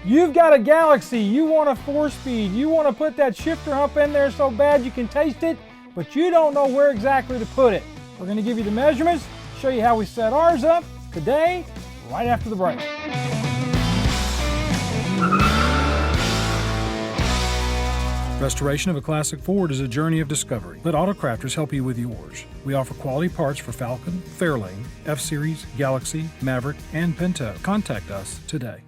You've got a Galaxie, you want a 4-speed, you want to put that shifter hump in there so bad you can taste it, but you don't know where exactly to put it. We're going to give you the measurements, show you how we set ours up today, right after the break. Restoration of a classic Ford is a journey of discovery. Let Autocrafters help you with yours. We offer quality parts for Falcon, Fairlane, F-Series, Galaxie, Maverick, and Pinto. Contact us today.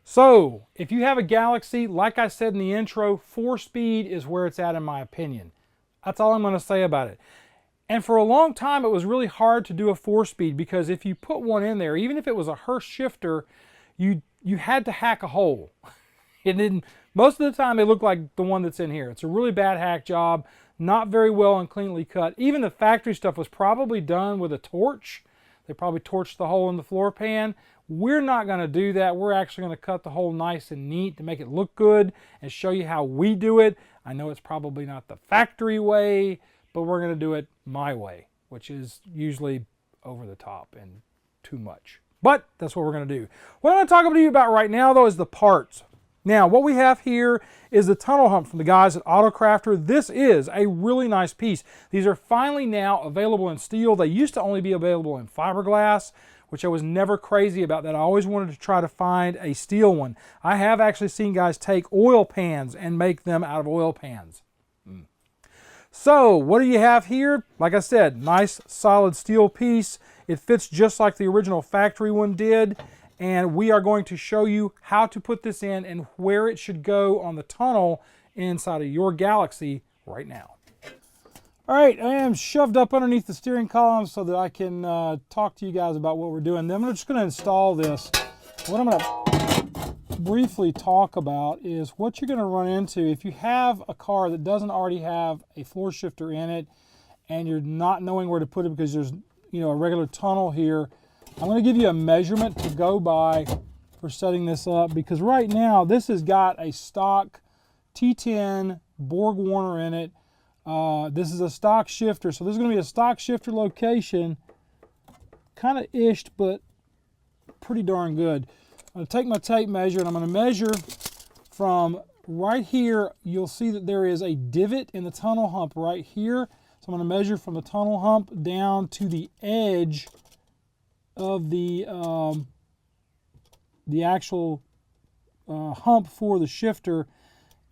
So, if you have a Galaxie, like I said in the intro, 4-speed is where it's at in my opinion. That's all I'm going to say about it. And for a long time, it was really hard to do a 4-speed because if you put one in there, even if it was a Hurst shifter, you had to hack a hole. It didn't. Most of the time, it looked like the one that's in here. It's a really bad hack job, not very well and cleanly cut. Even the factory stuff was probably done with a torch. They probably torched the hole in the floor pan. We're not going to do that. We're actually going to cut the hole nice and neat to make it look good and show you how we do it. I know it's probably not the factory way, but we're going to do it my way, which is usually over the top and too much. But that's what we're going to do. What I'm going to talk to you about right now, though, is the parts. Now, what we have here is the tunnel hump from the guys at Autocrafter. This is a really nice piece. These are finally now available in steel. They used to only be available in fiberglass, which I was never crazy about that. I always wanted to try to find a steel one. I have actually seen guys take oil pans and make them out of oil pans. So, what do you have here? Like I said, nice solid steel piece. It fits just like the original factory one did. And we are going to show you how to put this in and where it should go on the tunnel inside of your Galaxie right now. All right, I am shoved up underneath the steering column so that I can talk to you guys about what we're doing. Then I'm just going to install this. What I'm going to briefly talk about is what you're going to run into if you have a car that doesn't already have a floor shifter in it and you're not knowing where to put it because there's a regular tunnel here. I'm going to give you a measurement to go by for setting this up because right now this has got a stock T10 Borg Warner in it. This is a stock shifter, so this is going to be a stock shifter location, kind of ished, but pretty darn good. I'm going to take my tape measure and I'm going to measure from right here. You'll see that there is a divot in the tunnel hump right here. So I'm going to measure from the tunnel hump down to the edge of the actual hump for the shifter,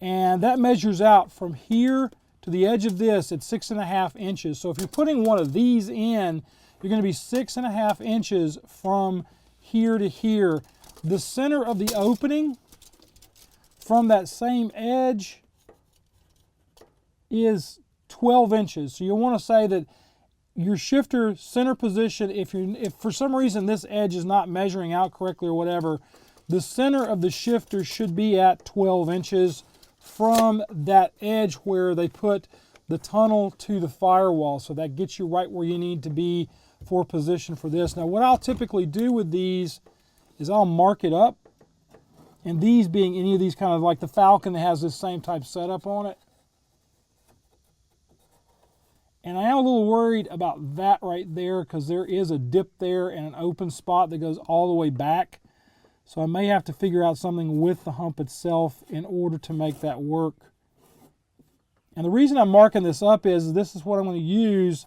and that measures out from here to the edge of this at 6.5 inches. So if you're putting one of these in, you're going to be 6.5 inches from here to here. The center of the opening from that same edge is 12 inches. So you'll want to say that your shifter center position, if for some reason this edge is not measuring out correctly or whatever, the center of the shifter should be at 12 inches from that edge where they put the tunnel to the firewall. So that gets you right where you need to be for position for this. Now what I'll typically do with these is I'll mark it up, and these being any of these kind of like the Falcon that has this same type setup on it. And I am a little worried about that right there because there is a dip there and an open spot that goes all the way back. So I may have to figure out something with the hump itself in order to make that work. And the reason I'm marking this up is this is what I'm going to use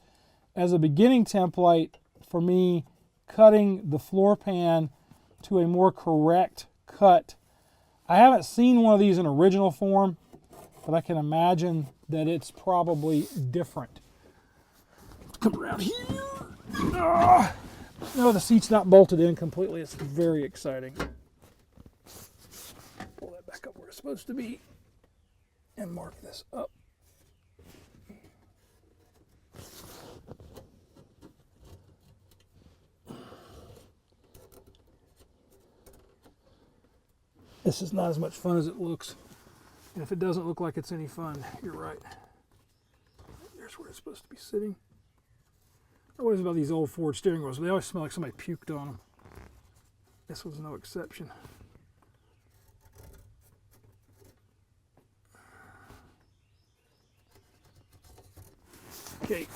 as a beginning template for me cutting the floor pan to a more correct cut. I haven't seen one of these in original form, but I can imagine that it's probably different. Come around here. No, the seat's not bolted in completely. It's very exciting. Pull that back up where it's supposed to be and mark this up. This is not as much fun as it looks. And if it doesn't look like it's any fun, you're right. There's where it's supposed to be sitting. What is about these old Ford steering wheels? They always smell like somebody puked on them. This one's no exception. Okay,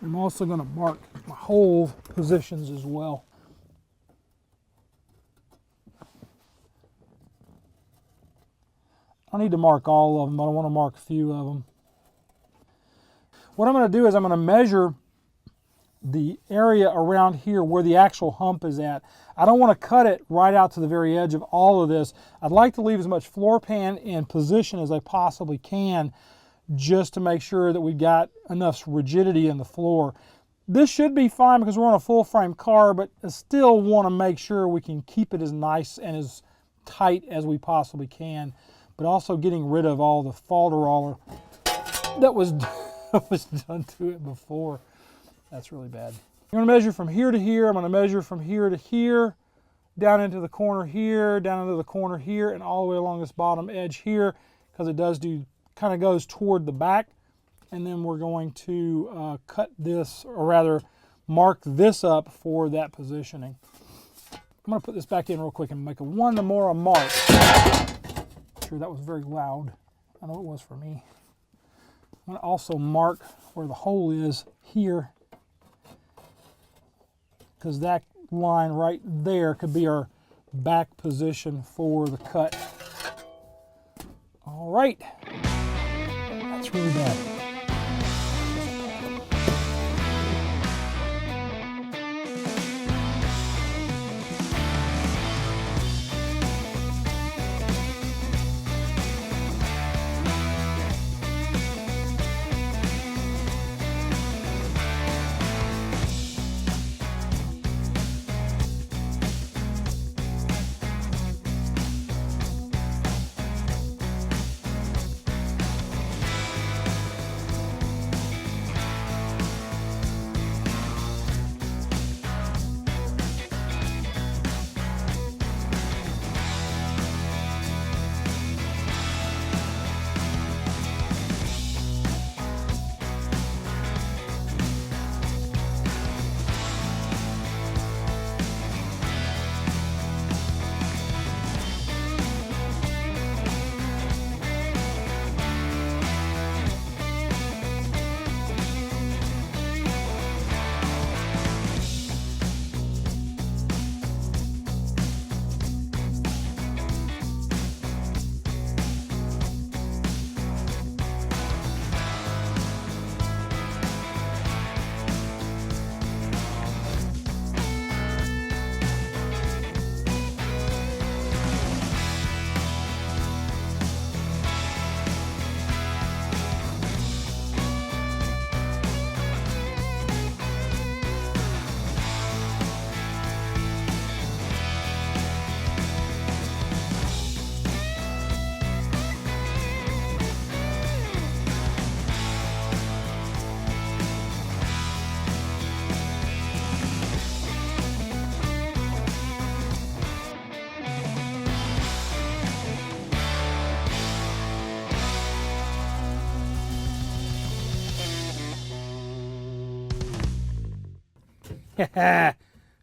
I'm also going to mark my hole positions as well. I need to mark all of them, but I want to mark a few of them. What I'm going to do is I'm going to measure the area around here where the actual hump is at. I don't want to cut it right out to the very edge of all of this. I'd like to leave as much floor pan in position as I possibly can, just to make sure that we've got enough rigidity in the floor. This should be fine because we're on a full frame car, but I still want to make sure we can keep it as nice and as tight as we possibly can, but also getting rid of all the falderoller that was done to it before. That's really bad. I'm going to measure from here to here. I'm going to measure from here to here, down into the corner here, down into the corner here, and all the way along this bottom edge here, because it does kind of goes toward the back. And then we're going to cut this, or rather mark this up for that positioning. I'm going to put this back in real quick and make one more mark. Sure, that was very loud. I know it was for me. I'm going to also mark where the hole is here, because that line right there could be our back position for the cut. All right, that's really bad.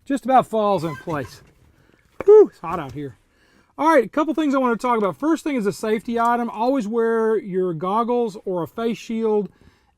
Just about falls in place. Whew, it's hot out here. All right, a couple things I want to talk about. First thing is a safety item. Always wear your goggles or a face shield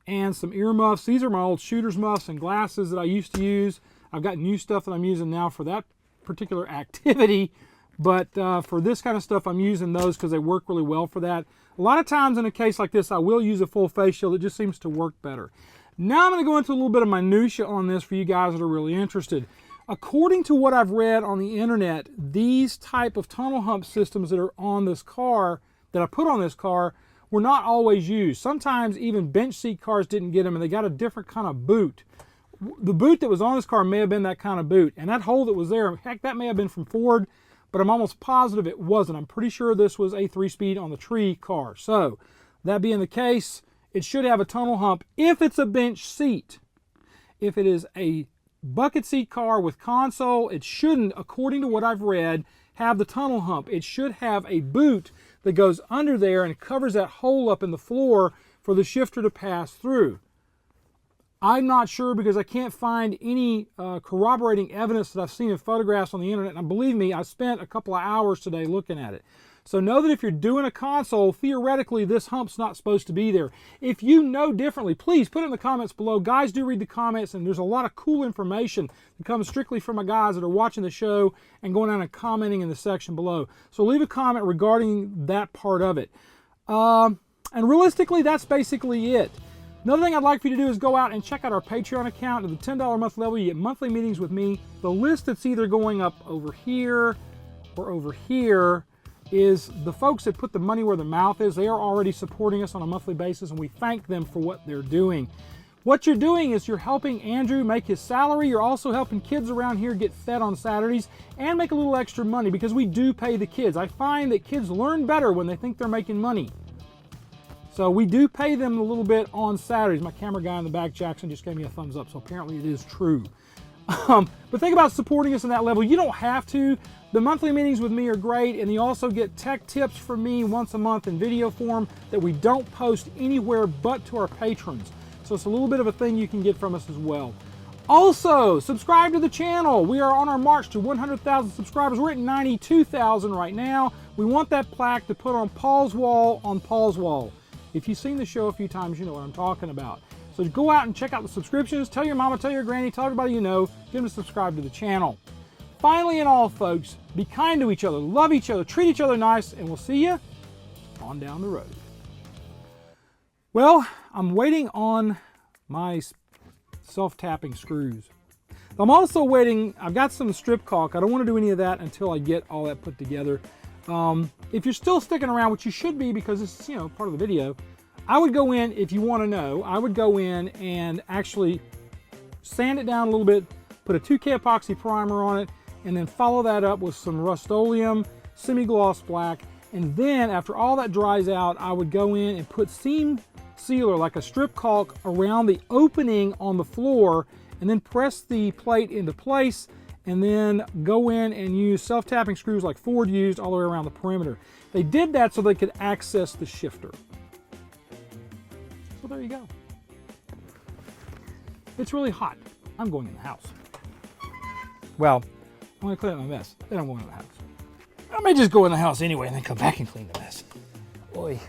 and some earmuffs. These are my old shooter's muffs and glasses that I used to use. I've got new stuff that I'm using now for that particular activity, but for this kind of stuff, I'm using those because they work really well for that. A lot of times in a case like this, I will use a full face shield. It just seems to work better. Now I'm going to go into a little bit of minutia on this for you guys that are really interested. According to what I've read on the internet, these type of tunnel hump systems that are on this car, that I put on this car, were not always used. Sometimes even bench seat cars didn't get them, and they got a different kind of boot. The boot that was on this car may have been that kind of boot, and that hole that was there, heck, that may have been from Ford, but I'm almost positive it wasn't. I'm pretty sure this was a 3-speed on the tree car. So, that being the case, it should have a tunnel hump if it's a bench seat. If it is a bucket seat car with console, it shouldn't, according to what I've read, have the tunnel hump. It should have a boot that goes under there and covers that hole up in the floor for the shifter to pass through. I'm not sure because I can't find any corroborating evidence that I've seen in photographs on the internet. And believe me, I spent a couple of hours today looking at it. So know that if you're doing a console, theoretically, this hump's not supposed to be there. If you know differently, please put it in the comments below. Guys do read the comments, and there's a lot of cool information that comes strictly from my guys that are watching the show and going down and commenting in the section below. So leave a comment regarding that part of it. And realistically, that's basically it. Another thing I'd like for you to do is go out and check out our Patreon account. At the $10 a month level, you get monthly meetings with me. The list that's either going up over here or over here is the folks that put the money where their mouth is. They are already supporting us on a monthly basis, and we thank them for what they're doing. What you're doing is you're helping Andrew make his salary. You're also helping kids around here get fed on Saturdays and make a little extra money, because we do pay the kids. I find that kids learn better when they think they're making money. So we do pay them a little bit on Saturdays. My camera guy in the back, Jackson, just gave me a thumbs up, so apparently it is true. But think about supporting us on that level. You don't have to. The monthly meetings with me are great, and you also get tech tips from me once a month in video form that we don't post anywhere but to our patrons. So it's a little bit of a thing you can get from us as well. Also, subscribe to the channel. We are on our march to 100,000 subscribers. We're at 92,000 right now. We want that plaque to put on Paul's wall on Paul's wall. If you've seen the show a few times, you know what I'm talking about. So go out and check out the subscriptions. Tell your mama, tell your granny, tell everybody you know. Get them to subscribe to the channel. Finally and all, folks, be kind to each other, love each other, treat each other nice, and we'll see you on down the road. Well, I'm waiting on my self-tapping screws. I'm also waiting, I've got some strip caulk. I don't want to do any of that until I get all that put together. If you're still sticking around, which you should be because this is, part of the video, I would go in, if you want to know, I would go in and actually sand it down a little bit, put a 2K epoxy primer on it, and then follow that up with some Rust-Oleum semi-gloss black. And then after all that dries out, I would go in and put seam sealer, like a strip caulk, around the opening on the floor, and then press the plate into place, and then go in and use self-tapping screws like Ford used all the way around the perimeter. They did that so they could access the shifter. So there you go. It's really hot. I'm going in the house. Well, I'm going to clean up my mess. Then I'm going in the house. I may just go in the house anyway and then come back and clean the mess. Boy.